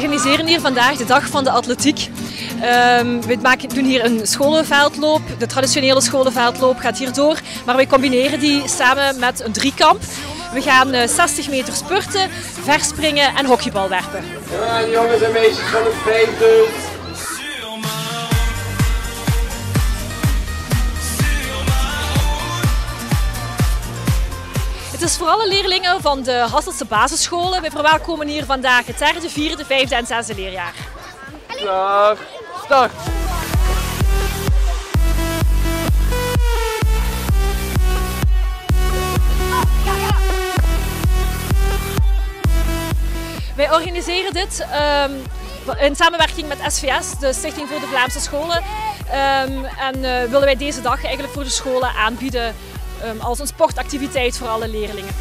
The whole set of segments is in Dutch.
organiseren hier vandaag de dag van de atletiek. We doen hier een scholenveldloop. De traditionele scholenveldloop gaat hier door, maar wij combineren die samen met een driekamp. We gaan 60 meter spurten, verspringen en hockeybal werpen. Ja, jongens en meisjes van het vijfde. Het is voor alle leerlingen van de Hasseltse basisscholen. Wij verwelkomen hier vandaag het derde, vierde, vijfde en zesde leerjaar. Klaar, start! Wij organiseren dit in samenwerking met SVS, de Stichting voor de Vlaamse Scholen. En willen wij deze dag eigenlijk voor de scholen aanbieden als een sportactiviteit voor alle leerlingen.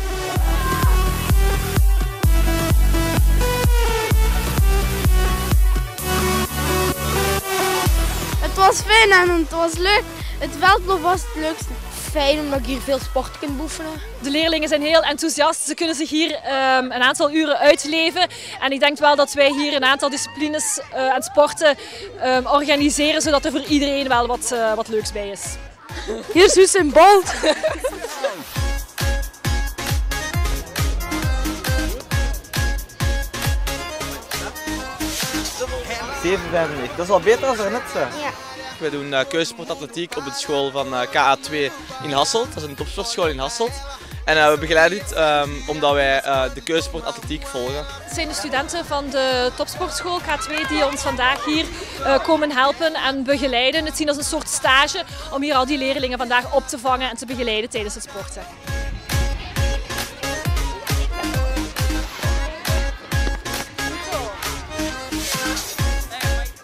Het was fijn en het was leuk. Het veldloop was het leukste. Fijn omdat ik hier veel sport kan beoefenen. De leerlingen zijn heel enthousiast. Ze kunnen zich hier een aantal uren uitleven. En ik denk wel dat wij hier een aantal disciplines en sporten organiseren, zodat er voor iedereen wel wat leuks bij is. Hier is Usain Bolt. 7,95. Dat is al beter dan daarnet. Ja. We doen keuzesportatletiek op de school van KA2 in Hasselt. Dat is een topsportschool in Hasselt. En we begeleiden dit omdat wij de keuzesportatletiek volgen. Het zijn de studenten van de topsportschool K2 die ons vandaag hier komen helpen en begeleiden. Het zien als een soort stage om hier al die leerlingen vandaag op te vangen en te begeleiden tijdens het sporten.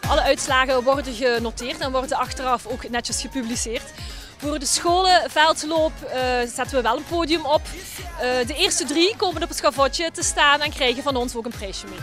Alle uitslagen worden genoteerd en worden achteraf ook netjes gepubliceerd. Voor de scholenveldloop zetten we wel een podium op. De eerste 3 komen op het schavotje te staan en krijgen van ons ook een prijsje mee.